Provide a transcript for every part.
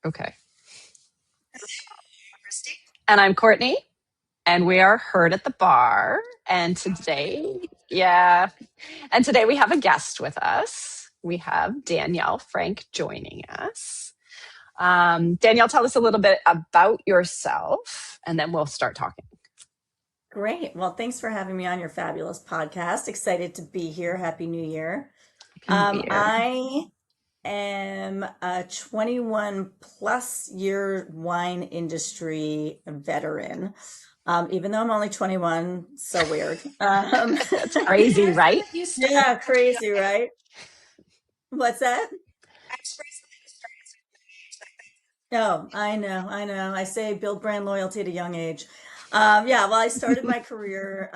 Okay. And I'm Courtney, and we are Heard at the Bar. And today, today we have a guest with us. We have Danielle Frank joining us. Danielle, tell us a little bit about yourself, and then we'll start talking. Great. Well, thanks for having me on your fabulous podcast. Excited to be here. Happy New Year. I am a 21 plus year wine industry veteran. Even though I'm only 21, so weird. That's crazy, right? Yeah, crazy, right? What's that? Oh, I know, I know. I say build brand loyalty at a young age. Yeah, well, I started my career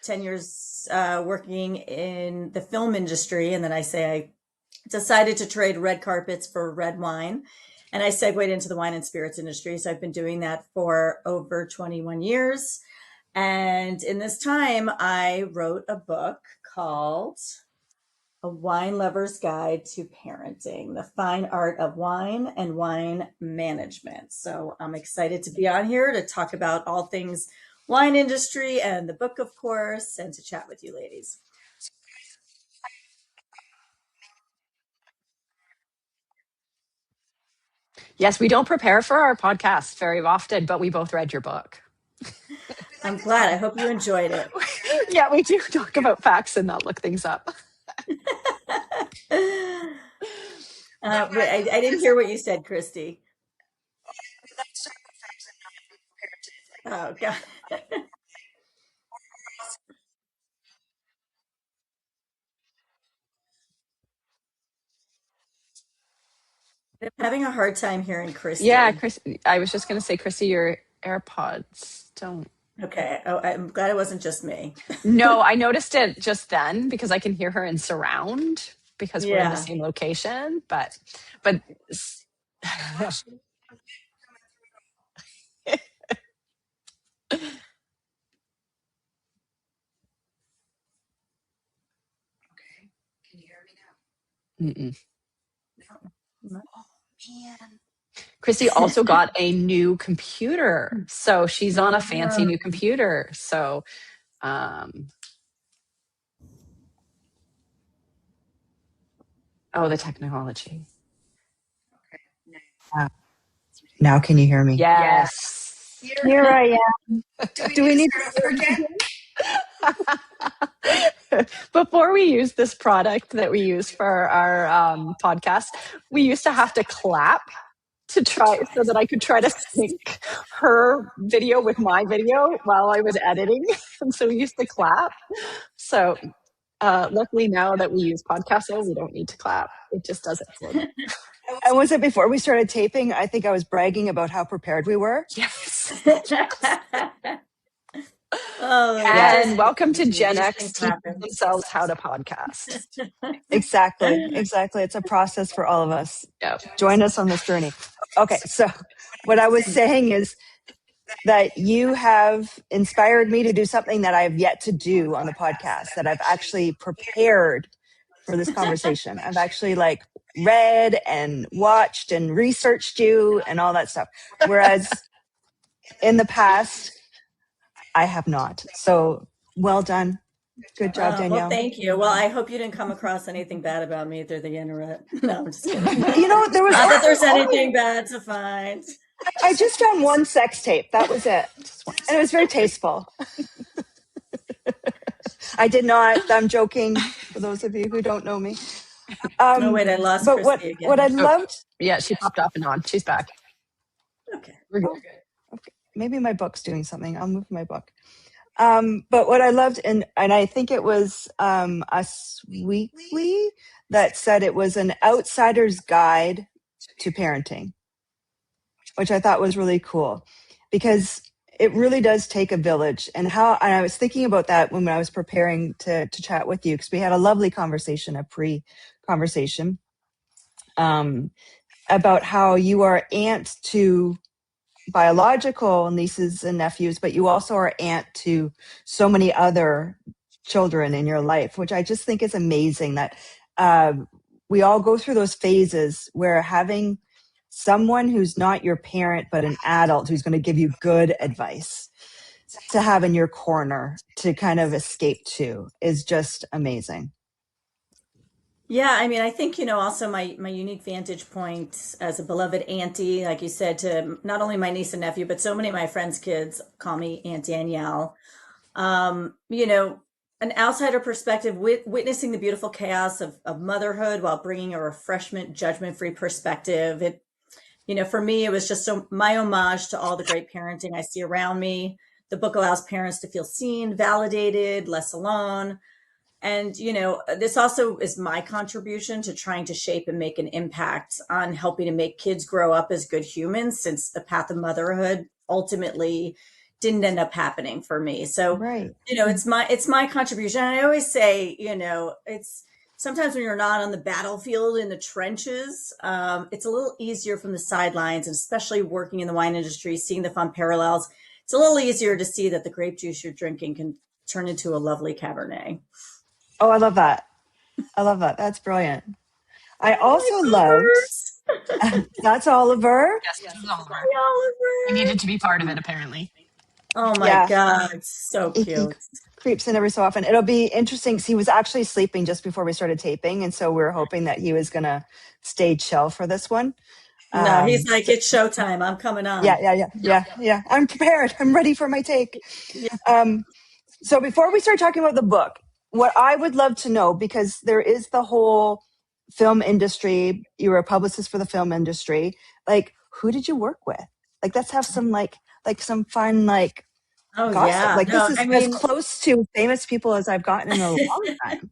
10 years working in the film industry, and then I decided to trade red carpets for red wine, and I segued into the wine and spirits industry. So I've been doing that for over 21 years. And in this time, I wrote a book called A Wine Lover's Guide to Parenting, the fine art of wine and wine management. So I'm excited to be on here to talk about all things wine industry and the book, of course, and to chat with you ladies. Yes, we don't prepare for our podcast very often, but we both read your book. I'm glad. I hope you enjoyed it. Yeah, we do talk about facts and not look things up. I didn't hear what you said, Kristy. Oh, God. I'm having a hard time hearing Yeah, Kristy. Chris, I was just going to say, Chrissy, your AirPods don't. Okay. Oh, I'm glad it wasn't just me. No, I noticed it just then because I can hear her in surround because we're in the Yeah. same location. But Mm-mm. Chrissy also got a new computer, so she's on a fancy new computer. So, the technology. Now can you hear me? Yes. Here I am. Do we need to start again? Before we use this product that we use for our podcast, we used to have to clap to try so that I could try to sync her video with my video while I was editing. And so we used to clap. So luckily now that we use Podcastle, we don't need to clap. It just does it for me. And was it before we started taping? I think I was bragging about how prepared we were. Yes. And welcome to Gen X teaching themselves how to podcast. Exactly. It's a process for all of us. Yep. Join us on this journey. Okay, so what I was saying is that you have inspired me to do something that I have yet to do on the podcast, that I've actually prepared for this conversation. I've actually read and watched and researched you and all that stuff. Whereas in the past, I have not. So well done. Good job, Danielle. Well, thank you. Well, I hope you didn't come across anything bad about me through the internet. No, I'm just kidding. There was not that there's anything bad to find. I just found one sex tape. That was it. And it was very tasteful. I did not. I'm joking for those of you who don't know me. No, wait, I lost but Kristy again. What I loved... Yeah, she popped off and on. She's back. Okay. We're good. Okay. Maybe my book's doing something. I'll move my book. But what I loved, and I think it was Us Weekly that said it was an outsider's guide to parenting, which I thought was really cool because it really does take a village. And I was thinking about that when I was preparing to chat with you, because we had a lovely conversation, a pre-conversation, about how you are aunt to biological nieces and nephews, but you also are aunt to so many other children in your life, which I just think is amazing that we all go through those phases where having someone who's not your parent, but an adult who's going to give you good advice to have in your corner to kind of escape to is just amazing. Yeah, I mean, I think, also my unique vantage point as a beloved auntie, like you said, to not only my niece and nephew, but so many of my friends' kids call me Aunt Danielle. You know, an outsider perspective, witnessing the beautiful chaos of motherhood while bringing a refreshment, judgment-free perspective. For me, it was just my homage to all the great parenting I see around me. The book allows parents to feel seen, validated, less alone. And, this also is my contribution to trying to shape and make an impact on helping to make kids grow up as good humans, since the path of motherhood ultimately didn't end up happening for me. So, Right. it's my contribution. And I always say, it's sometimes when you're not on the battlefield in the trenches, it's a little easier from the sidelines, and especially working in the wine industry, seeing the fun parallels. It's a little easier to see that the grape juice you're drinking can turn into a lovely Cabernet. Oh, I love that. I love that. That's brilliant. I Hi, also loved, Bumpers. that's Oliver. Yes, this is Oliver. Hi, He Oliver. needed to be part of it, apparently. Oh my Yeah, God, it's so he cute. creeps in every so often. It'll be interesting 'cause he was actually sleeping just before we started taping. And so we were hoping that he was going to stay chill for this one. No, he's like, So it's showtime. I'm coming yeah, on. yeah, yeah, yeah, yeah. I'm prepared. I'm ready for my take. Yeah. Um, so before we start talking about the book, what I would love to know, because there is the whole film industry, you were a publicist for the film industry. Like, who did you work with? Like, let's have some like some fun Oh gossip. yeah. Like, this No, I is as mean, close to famous people as I've gotten in a long time.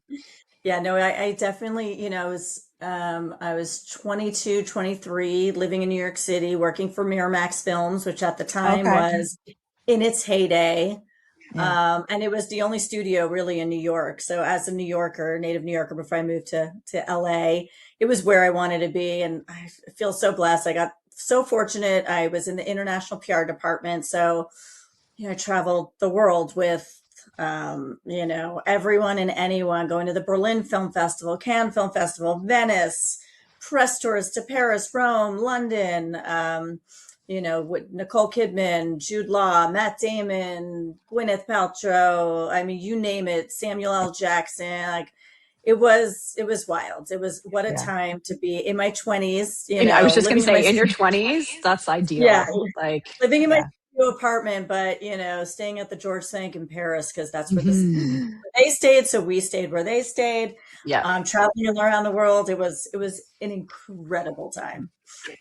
yeah, no, I definitely, I was 22, 23, living in New York City, working for Miramax Films, which at the time Okay. was in its heyday. Yeah. And it was the only studio really in New York. So as a New Yorker, native New Yorker, before I moved to LA, it was where I wanted to be. And I feel so blessed. I got so fortunate. I was in the international PR department. So, I traveled the world with, everyone and anyone, going to the Berlin Film Festival, Cannes Film Festival, Venice, press tours to Paris, Rome, London, with Nicole Kidman, Jude Law, Matt Damon, Gwyneth Paltrow. I mean, you name it, Samuel L. Jackson. Like, it was wild. It was, what a Yeah. time to be in my 20s, And I was just going living to in my, say, in your 20s, that's yeah, ideal. Like, living in my Yeah. studio apartment, but staying at the George Cinq in Paris, because that's where Mhm. they stayed. So we stayed where they stayed. yeah. Traveling around the world. It was an incredible time.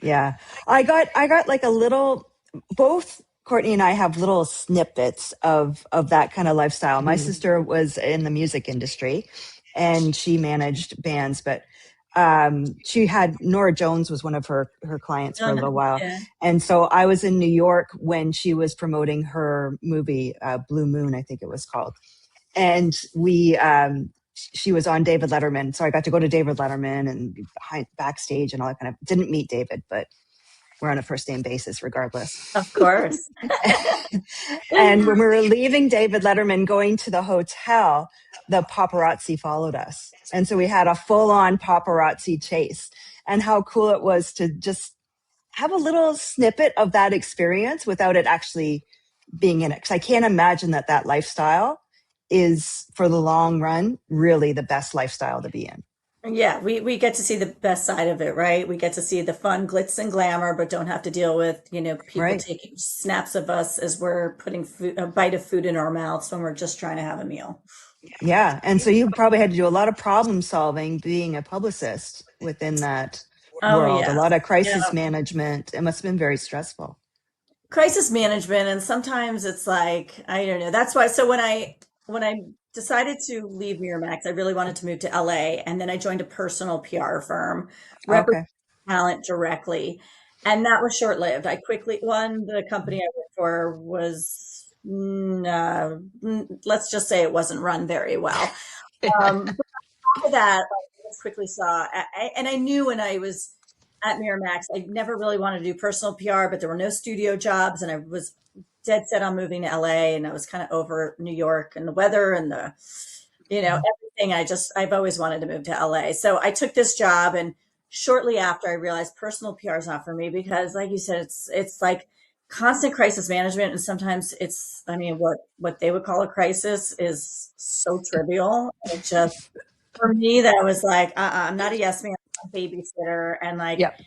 Yeah. I got like a little, both Courtney and I have little snippets of that kind of lifestyle. My Mhm. sister was in the music industry and she managed bands, but she had Nora Jones was one of her clients for Oh, a no, little while. yeah. And so I was in New York when she was promoting her movie, Blue Moon, I think it was called. And she was on David Letterman. So I got to go to David Letterman and backstage and all that kind of, didn't meet David, but we're on a first name basis regardless. Of course. And when we were leaving David Letterman going to the hotel, the paparazzi followed us. And so we had a full on paparazzi chase, and how cool it was to just have a little snippet of that experience without it actually being in it. Cause I can't imagine that lifestyle is for the long run, really the best lifestyle to be in. Yeah, we get to see the best side of it, right? We get to see the fun glitz and glamour, but don't have to deal with, people Right. taking snaps of us as we're putting a bite of food in our mouths when we're just trying to have a meal. Yeah. And so you probably had to do a lot of problem solving being a publicist within that Oh world, a yeah. lot of crisis Yeah. management. It must have been very stressful. Crisis management, and sometimes it's like, I don't know. That's why, so when I decided to leave Miramax, I really wanted to move to LA, and then I joined a personal PR firm representing Okay. talent directly, and that was short-lived. I quickly One, the company I worked for was, let's just say, it wasn't run very well. But of that, like, I just quickly saw, and I knew when I was at Miramax, I never really wanted to do personal PR, but there were no studio jobs, and I was dead set on moving to LA, and I was kind of over New York and the weather and everything. I've always wanted to move to LA. So I took this job, and shortly after I realized personal PR is not for me because, like you said, it's like constant crisis management, and sometimes it's, I mean, what they would call a crisis is so trivial. It just, for me, that was like, I'm not a yes man, I'm a babysitter, and like Yep.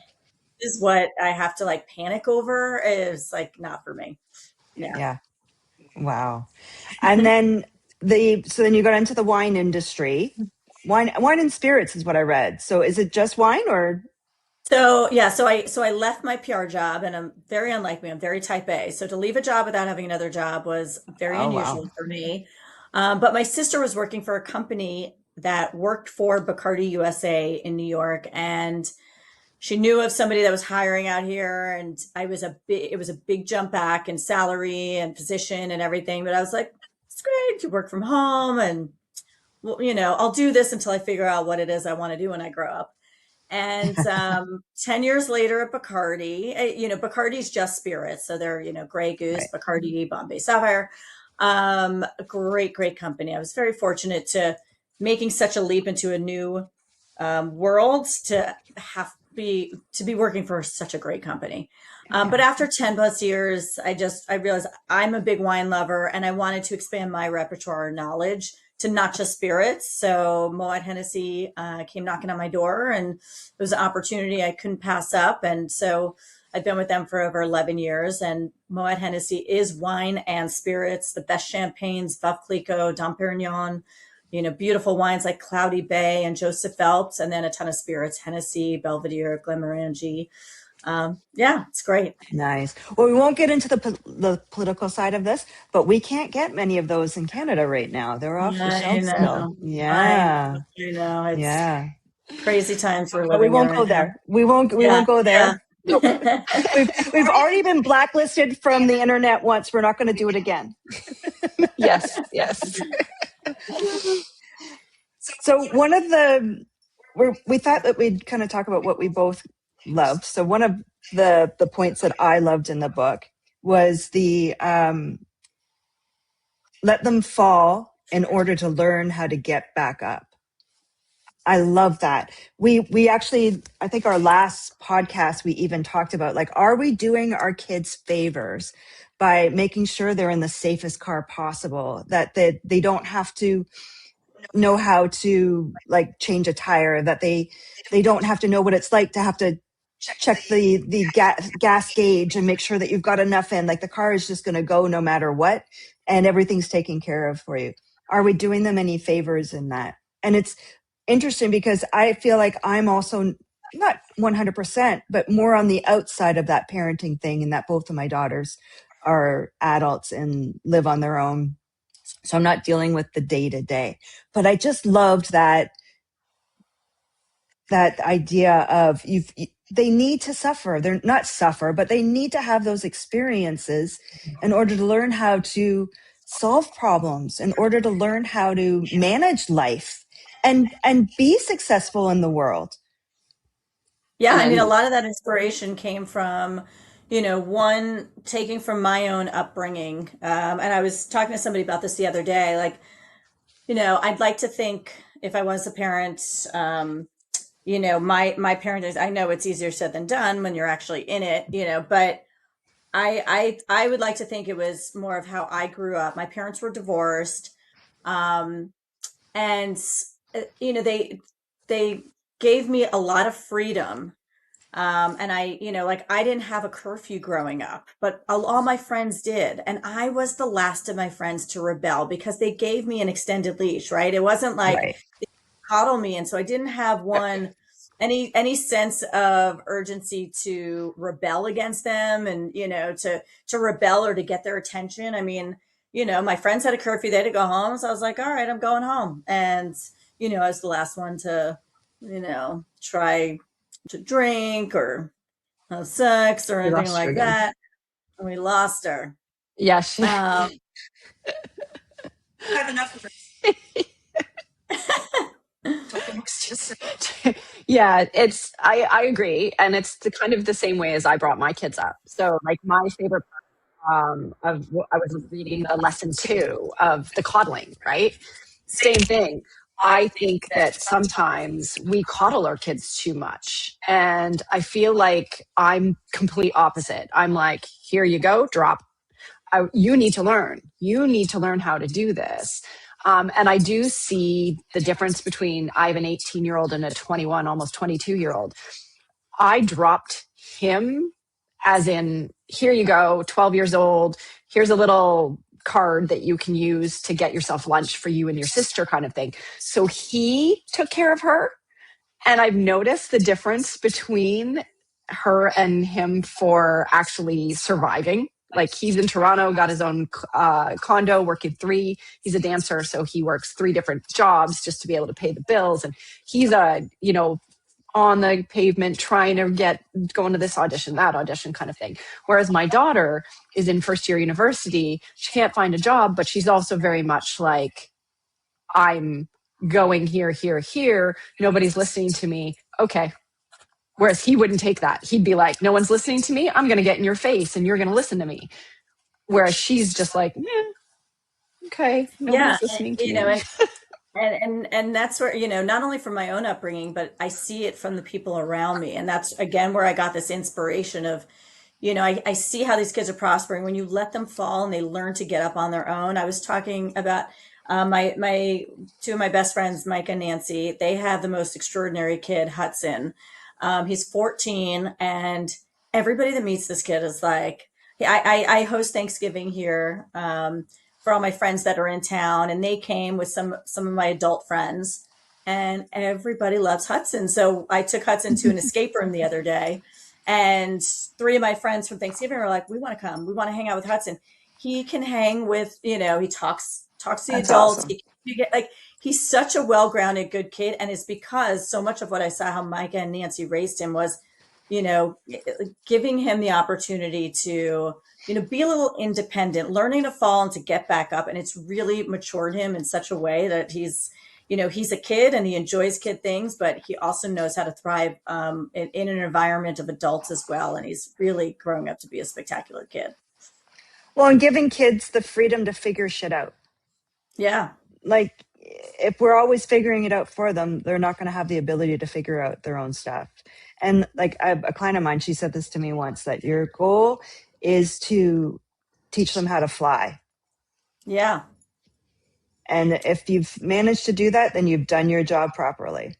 this is what I have to like panic over is like not for me. Yeah. Yeah. Wow. And then so then you got into the wine industry. Wine and spirits is what I read. So is it just wine or? So yeah, so I left my PR job, and I'm very unlike me. I'm very type A. So to leave a job without having another job was very Oh, wow. unusual for me. But my sister was working for a company that worked for Bacardi USA in New York, and she knew of somebody that was hiring out here, and it was a big jump back in salary and position and everything. But I was like, it's great. You work from home, and well, I'll do this until I figure out what it is I want to do when I grow up. And 10 years later at Bacardi, Bacardi's just spirits. So they're, Grey Goose, Right. Bacardi, Bombay Sapphire. A great, great company. I was very fortunate to making such a leap into a new world to be working for such a great company. But after 10 plus years, I realized I'm a big wine lover, and I wanted to expand my repertoire knowledge to not just spirits. So Moët Hennessy came knocking on my door, and it was an opportunity I couldn't pass up. And so I've been with them for over 11 years, and Moët Hennessy is wine and spirits, the best champagnes, Veuve Clicquot, Dom Perignon, beautiful wines like Cloudy Bay and Joseph Phelps, and then a ton of spirits, Hennessy, Belvedere, Glenmorangie. Yeah, it's great. Nice. Well, we won't get into the political side of this, but we can't get many of those in Canada right now. They're off the I shelf still. know. Yeah. I know. It's Yeah. crazy times we're But we living in won't right go now. there. We won't go there. Nope. We've already been blacklisted from the internet once. We're not going to do it again. Yes. Yes. So we thought that we'd kind of talk about what we both loved. So one of the points that I loved in the book was the let them fall in order to learn how to get back up. I love that. We actually, I think our last podcast, we even talked about, like, are we doing our kids favors by making sure they're in the safest car possible, that they don't have to know how to, like, change a tire, that they don't have to know what it's like to have to check the gas gauge and make sure that you've got enough in. Like, the car is just going to go no matter what, and everything's taken care of for you. Are we doing them any favors in that? And it's interesting because I feel like I'm also not 100%, but more on the outside of that parenting thing, and that both of my daughters are adults and live on their own. So I'm not dealing with the day to day, but I just loved that idea of they need to suffer. They're not suffer, but they need to have those experiences in order to learn how to solve problems, in order to learn how to manage life and be successful in the world. Yeah, I mean, a And lot of that inspiration came from, one, taking from my own upbringing. And I was talking to somebody about this the other day. Like, I'd like to think if I was a parent, my parents, I know it's easier said than done when you're actually in it, but I would like to think it was more of how I grew up. My parents were divorced. Um, and they gave me a lot of freedom. And I didn't have a curfew growing up, but all my friends did. And I was the last of my friends to rebel because they gave me an extended leash, right? It wasn't like Right. they coddle me. And so I didn't have any sense of urgency to rebel against them and, to rebel or to get their attention. I mean, my friends had a curfew, they had to go home. So I was like, all right, I'm going home. And, I was the last one to, try to drink or have sex or we anything lost you like again. that. And we lost her. Yes. Um, I have enough of Yeah, I agree. And it's the kind of the same way as I brought my kids up. So like my favorite I was reading the lesson 2 of the coddling, right? Same thing. I think that sometimes we coddle our kids too much. And I feel like I'm complete opposite. I'm like, here you go, drop. You need to learn. You need to learn how to do this. And I do see the difference between I have an 18-year-old and a 21, almost 22-year-old. I dropped him as in, here you go, 12 years old. Here's a little card that you can use to get yourself lunch for you and your sister, kind of thing. So he took care of her. And I've noticed the difference between her and him for actually surviving. Like he's in Toronto, got his own condo, working three. He's a dancer, so he works three different jobs just to be able to pay the bills. And he's on the pavement trying to going to this audition, that audition kind of thing. Whereas my daughter is in first year university. She can't find a job, but she's also very much like, I'm going here, here, here. Nobody's listening to me. Okay. Whereas he wouldn't take that. He'd be like, no one's listening to me. I'm going to get in your face and you're going to listen to me. Whereas she's just like, okay, nobody's listening to me. And that's where, not only from my own upbringing, but I see it from the people around me. And that's again where I got this inspiration of, I see how these kids are prospering when you let them fall and they learn to get up on their own. I was talking about my two of my best friends, Mike and Nancy. They have the most extraordinary kid, Hudson. He's 14, and everybody that meets this kid is like, I host Thanksgiving here. For all my friends that are in town, and they came with some of my adult friends, and everybody loves Hudson. So I took Hudson to an escape room the other day, and three of my friends from Thanksgiving were like, we want to come, we want to hang out with Hudson. He can hang with, he talks to the That's adults. awesome. He's such a well-grounded, good kid. And it's because so much of what I saw how Micah and Nancy raised him was, giving him the opportunity to, be a little independent, learning to fall and to get back up. And it's really matured him in such a way that he's a kid and he enjoys kid things, but he also knows how to thrive in an environment of adults as well. And he's really growing up to be a spectacular kid. Well, and giving kids the freedom to figure shit out. Yeah. Like, if we're always figuring it out for them, they're not going to have the ability to figure out their own stuff. And like a client of mine, she said this to me once, that your goal is to teach them how to fly. Yeah. And if you've managed to do that, then you've done your job properly.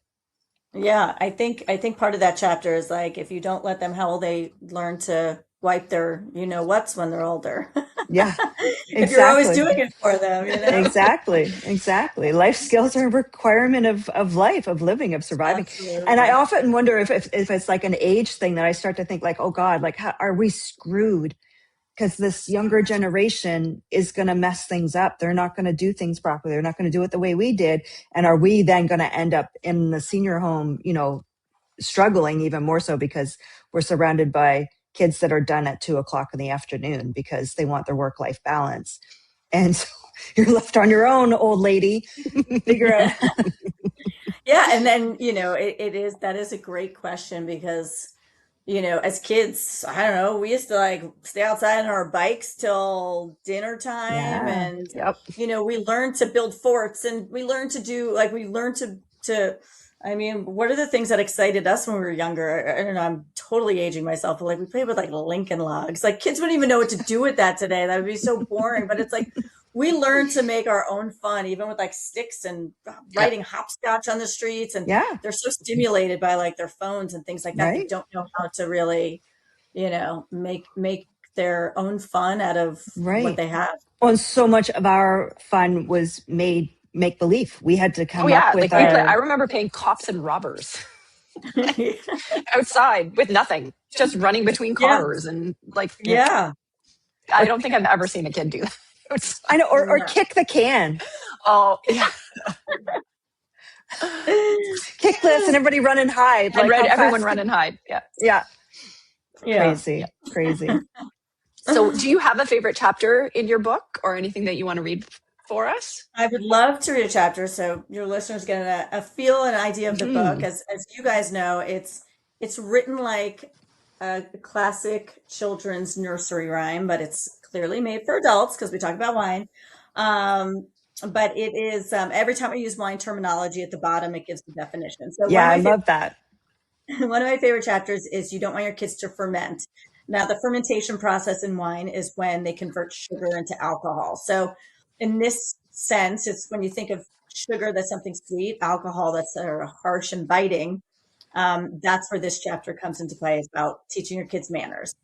Yeah. I think part of that chapter is like, if you don't let them, how will they learn to wipe their, what's when they're older? Yeah, exactly. If you're always doing it for them, Exactly. Life skills are a requirement of life, of living, of surviving. Absolutely. And I often wonder if it's like an age thing, that I start to think like, oh God, like, how are we screwed? Because this younger generation is going to mess things up. They're not going to do things properly. They're not going to do it the way we did. And are we then going to end up in the senior home, struggling even more so because we're surrounded by kids that are done at 2:00 in the afternoon because they want their work-life balance. And so you're left on your own, old lady. Figure out. Yeah. And then, that is a great question because, as kids, I don't know, we used to like stay outside on our bikes till dinner time. Yeah. And, Yep. we learned to build forts, and we learned to do, like, we learned to, I mean, what are the things that excited us when we were younger? I don't know, I'm totally aging myself, but like we played with like Lincoln logs. Like kids wouldn't even know what to do with that today. That would be so boring. But it's like we learned to make our own fun, even with like sticks and riding hopscotch on the streets. And Yeah. they're so stimulated by like their phones and things like that. They Right. don't know how to really, make their own fun out of what Right. they have. Well, and so much of our fun was made make believe. We had to come Oh yeah, up with like I our. remember playing cops and robbers outside with nothing, just running between Yeah. cars and like Yeah. I don't think I've ever seen a kid do that outside. I know, or Yeah. kick the can. Oh yeah, Kick this and everybody run and hide. and Like, how everyone fast run and hide. Yeah. Yeah. Yeah. Crazy. So, do you have a favorite chapter in your book, or anything that you want to read for us? I would love to read a chapter so your listeners get a feel and idea of the book. As you guys know, it's written like a classic children's nursery rhyme, but it's clearly made for adults because we talk about wine. but it is every time I use wine terminology at the bottom, it gives the definition. So one Yeah, of I my favorite love that. one of my favorite chapters is you don't want your kids to ferment. Now, the fermentation process in wine is when they convert sugar into alcohol. So, in this sense, it's when you think of sugar that's something sweet, alcohol that's harsh and biting. That's where this chapter comes into play. It's about teaching your kids manners.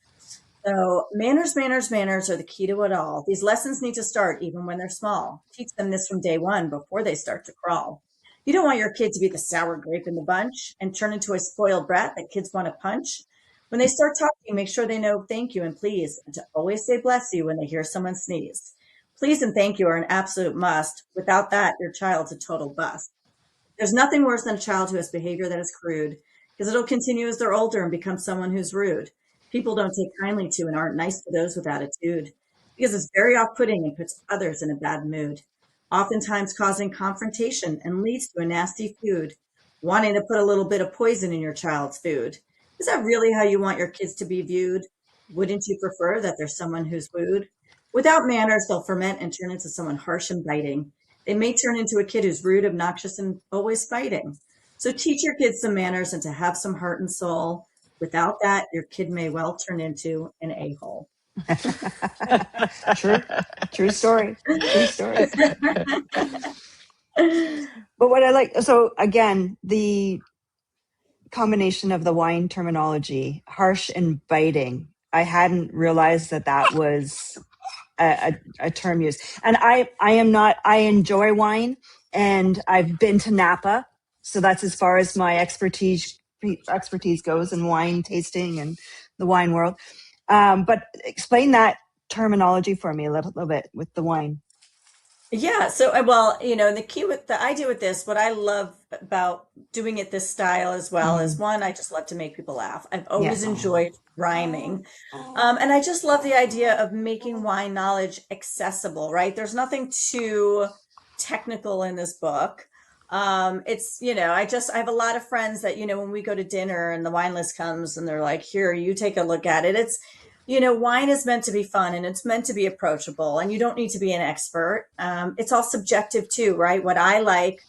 So, manners, manners, manners are the key to it all. These lessons need to start even when they're small. Teach them this from day one before they start to crawl. You don't want your kid to be the sour grape in the bunch and turn into a spoiled brat that kids want to punch. When they start talking, make sure they know thank you and please, and to always say bless you when they hear someone sneeze. Please and thank you are an absolute must. Without that, your child's a total bust. There's nothing worse than a child who has behavior that is crude, because it'll continue as they're older and become someone who's rude. People don't take kindly to and aren't nice to those with attitude, because it's very off-putting and puts others in a bad mood, oftentimes causing confrontation and leads to a nasty feud. Wanting to put a little bit of poison in your child's food. Is that really how you want your kids to be viewed? Wouldn't you prefer that there's someone who's wooed? Without manners, they'll ferment and turn into someone harsh and biting. They may turn into a kid who's rude, obnoxious, and always fighting. So teach your kids some manners and to have some heart and soul. Without that, your kid may well turn into an a-hole. True story. True story. But what I like, so again, the combination of the wine terminology, harsh and biting. I hadn't realized that was a term used. And I enjoy wine, and I've been to Napa. So that's as far as my expertise goes in wine tasting and the wine world. But explain that terminology for me a little bit with the wine. Yeah. So, well, the key with the idea with this, what I love about doing it this style as well is one, I just love to make people laugh. I've always enjoyed rhyming. And I just love the idea of making wine knowledge accessible, right? There's nothing too technical in this book. It's, I have a lot of friends that, when we go to dinner and the wine list comes and they're like, here, you take a look at it. It's, wine is meant to be fun and it's meant to be approachable, and you don't need to be an expert. It's all subjective too, right? What I like,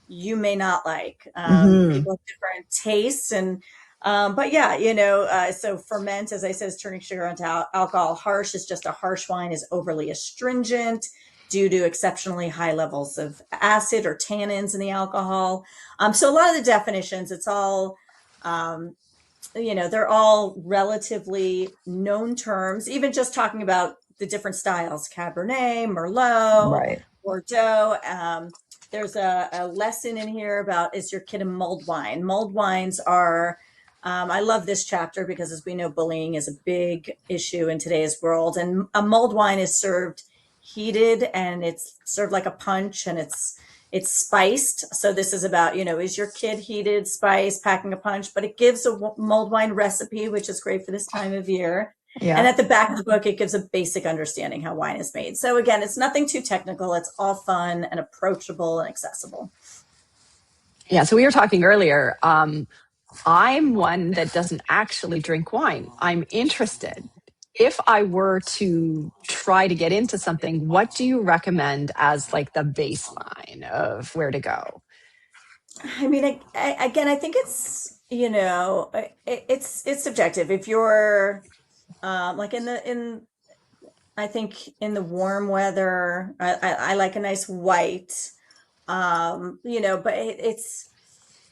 you may not like. People have different tastes, and but yeah, so ferment, as I said, is turning sugar into alcohol. Harsh is just a harsh wine is overly astringent due to exceptionally high levels of acid or tannins in the alcohol. So a lot of the definitions, it's all they're all relatively known terms, even just talking about the different styles, Cabernet, Merlot, Right. Bordeaux. There's a lesson in here about, is your kid a mulled wine? Mulled wines are, I love this chapter because, as we know, bullying is a big issue in today's world. And a mulled wine is served heated and it's served like a punch, and it's spiced. So this is about, is your kid heated, spiced, packing a punch? But it gives a mulled wine recipe, which is great for this time of year. Yeah. And at the back of the book, it gives a basic understanding how wine is made. So again, it's nothing too technical. It's all fun and approachable and accessible. Yeah. So we were talking earlier. I'm one that doesn't actually drink wine. I'm interested. If I were to try to get into something, what do you recommend as like the baseline of where to go? I mean, again, I think it's, it's subjective. If you're like I think in the warm weather, I like a nice white, but it's,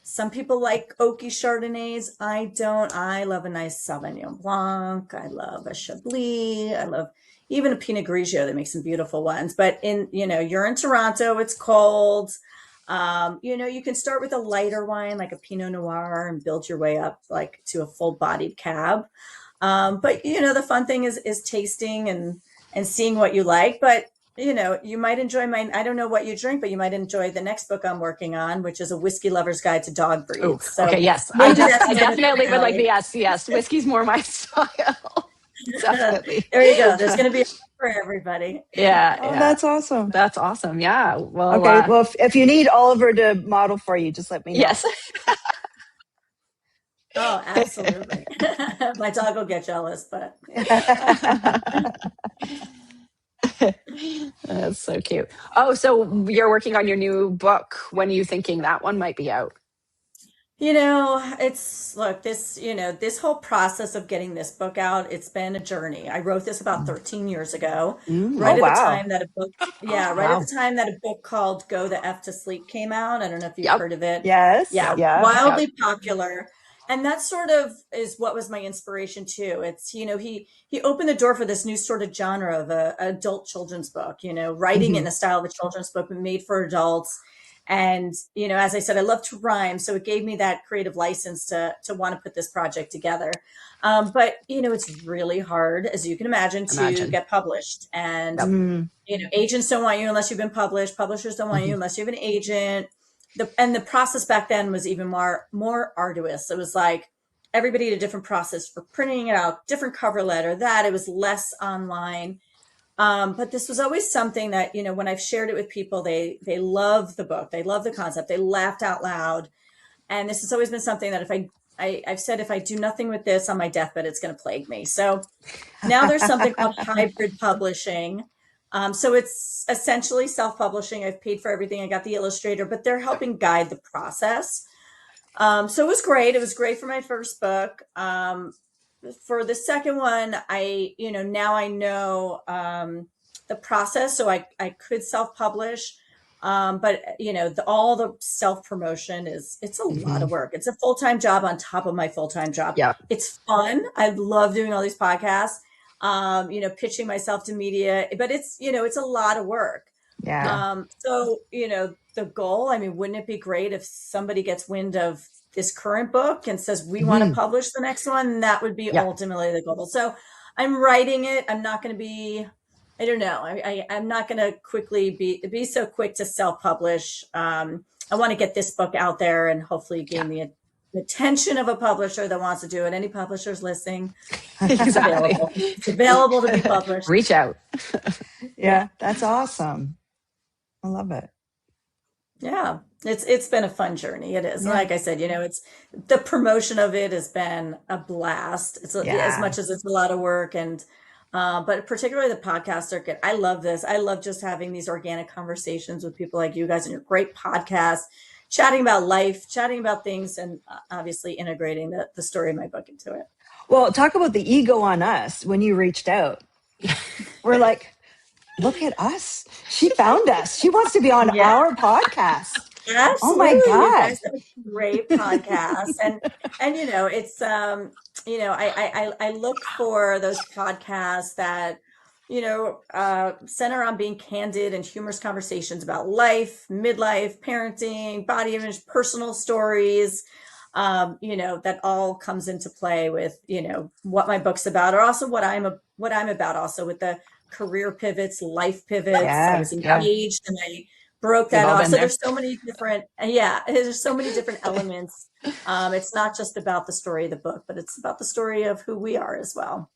some people like oaky Chardonnays. I don't. I love a nice Sauvignon Blanc. I love a Chablis. I love even a Pinot Grigio. They make some beautiful ones. But you're in Toronto. It's cold. You can start with a lighter wine like a Pinot Noir and build your way up like to a full-bodied cab. But the fun thing is tasting and seeing what you like. But you might enjoy mine. I don't know what you drink, but you might enjoy the next book I'm working on, which is a whiskey lover's guide to dog breeds. Ooh, So okay, yes. I definitely would like the yes. Whiskey's more my style. Definitely. There you go. There's going to be a for everybody. Yeah. Oh, that's awesome. That's awesome. Yeah. Well, okay. Well, if you need Oliver to model for you, just let me know. Yes. Oh, absolutely. My dog will get jealous, but That's so cute. Oh, so you're working on your new book. When are you thinking that one might be out? Look, this whole process of getting this book out, it's been a journey. I wrote this about 13 years ago, Oh, right at the wow. time that a book, yeah, right at the Wow. time that a book called Go the F to Sleep came out. I don't know if you've Yep. heard of it. Yes. Yeah, Yep. Yeah. Yep. wildly popular. And that sort of is what was my inspiration too. He opened the door for this new sort of genre of a adult children's book, writing it in Hmm. the style of a children's book, but made for adults. And, as I said, I love to rhyme. So it gave me that creative license to want to put this project together. But, it's really hard, as you can imagine, to Imagine. get published. And, Yep. Mm, agents don't want you unless you've been published. Publishers don't want Hmm. you unless you have an agent. And the process back then was even more arduous. It was like everybody had a different process for printing it out, different cover letter, that it was less online. But this was always something that, when I've shared it with people, they love the book, they love the concept, they laughed out loud. And this has always been something that I've said, if I do nothing with this on my deathbed, it's going to plague me. So now there's something called hybrid publishing. So it's essentially self-publishing. I've paid for everything. I got the illustrator, but they're helping guide the process. So it was great. It was great for my first book. For the second one, now I know the process, so I could self-publish. But all the self-promotion it's a lot Hmm. of work. It's a full-time job on top of my full-time job. Yep. It's fun. I love doing all these podcasts, pitching myself to media, but it's a lot of work. yeah. Yeah. So, the goal, I mean, wouldn't it be great if somebody gets wind of this current book and says, we want to Hmm. publish the next one? That would be Yep. ultimately the goal. So I'm writing it. I'm not going to be, I don't know. I'm not going to quickly be so quick to self-publish. I want to get this book out there and hopefully Yeah. gain the attention of a publisher that wants to do it. Any publishers listening, it's Exactly. available. It's available to be published. Reach out. Yeah. Yeah. That's awesome. I love it. Yeah, it's been a fun journey. It is. Yeah. Like I said, it's the promotion of it has been a blast. As Yeah. much as it's a lot of work, and but particularly the podcast circuit. I love this. I love just having these organic conversations with people like you guys and your great podcast, chatting about life, chatting about things, and obviously integrating the story of my book into it. Well, talk about the ego on us when you reached out. We're like, look at us. She found us. She wants to be on Yeah. our podcast. Oh my Absolutely. You God. guys have a great podcast. And it's I look for those podcasts that, center on being candid and humorous conversations about life, midlife, parenting, body image, personal stories. That all comes into play with, what my book's about, or also what I'm about also with the career pivots, life pivots. I Yeah. was Yeah. engaged and I broke We've that all off. been So there. there's so many different, yeah, there's so many different elements. It's not just about the story of the book, but it's about the story of who we are as well.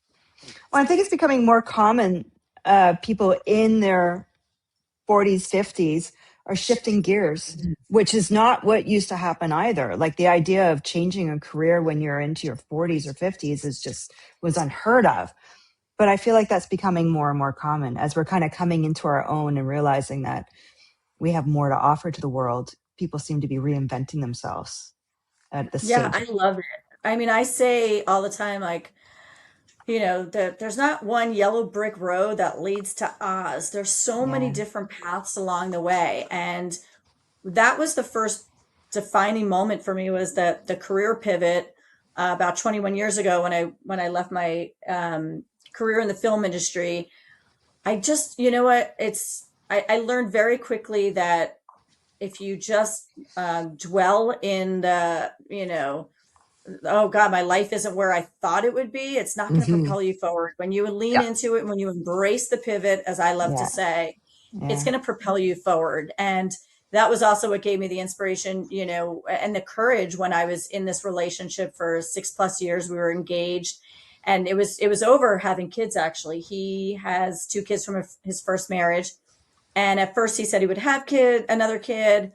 Well, I think it's becoming more common. People in their 40s, 50s are shifting gears, which is not what used to happen either. Like the idea of changing a career when you're into your 40s or 50s was unheard of. But I feel like that's becoming more and more common as we're kind of coming into our own and realizing that we have more to offer to the world. People seem to be reinventing themselves at this Yeah, stage. I love it. I mean, I say all the time, like, there's not one yellow brick road that leads to Oz. There's so many Yeah. different paths along the way. And that was the first defining moment for me, was the career pivot about 21 years ago when I left my career in the film industry. I just, you know what, I learned very quickly that if you just dwell in oh God, my life isn't where I thought it would be, it's not going to Hmm. propel you forward. When you lean Yeah. into it, when you embrace the pivot, as I love to Yeah. say, it's Yeah. going to propel you forward. And that was also what gave me the inspiration, and the courage when I was in this relationship for 6+ years. We were engaged, and it was over having kids. Actually, he has 2 kids from his first marriage. And at first he said he would have another kid.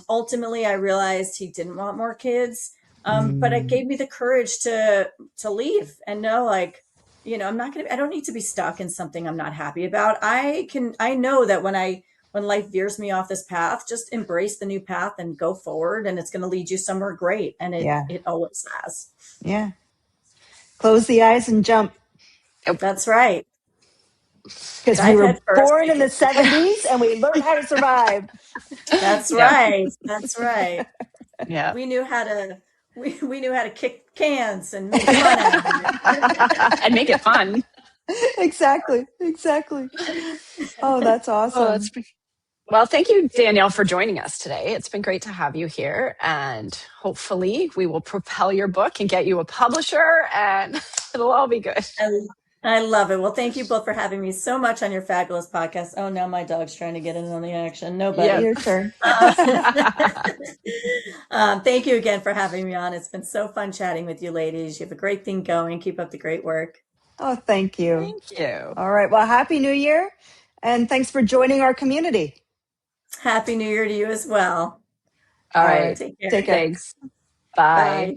Ultimately, I realized he didn't want more kids. But it Mm. gave me the courage to leave and know, like, I don't need to be stuck in something I'm not happy about. I know that when life veers me off this path, just embrace the new path and go forward, and it's going to lead you somewhere great. And Yeah. it always has. Yeah. Close the eyes and jump. That's right. Because we Dive were head first. born in the 70s and we learned how to survive. That's Yeah. right. That's right. Yeah. We knew how to we knew how to kick cans and make fun out of it. And make it fun. Exactly. Oh, that's awesome. Oh, well, thank you, Danielle, for joining us today. It's been great to have you here. And hopefully we will propel your book and get you a publisher, and it'll all be good. I love it. Well, thank you both for having me so much on your fabulous podcast. Oh, now my dog's trying to get in on the action. Nobody. Yeah. Your turn. Thank you again for having me on. It's been so fun chatting with you ladies. You have a great thing going. Keep up the great work. Oh, thank you. Thank you. All right. Well, Happy New Year. And thanks for joining our community. Happy New Year to you as well. All right. Take care. Take care. Thanks. Bye. Bye.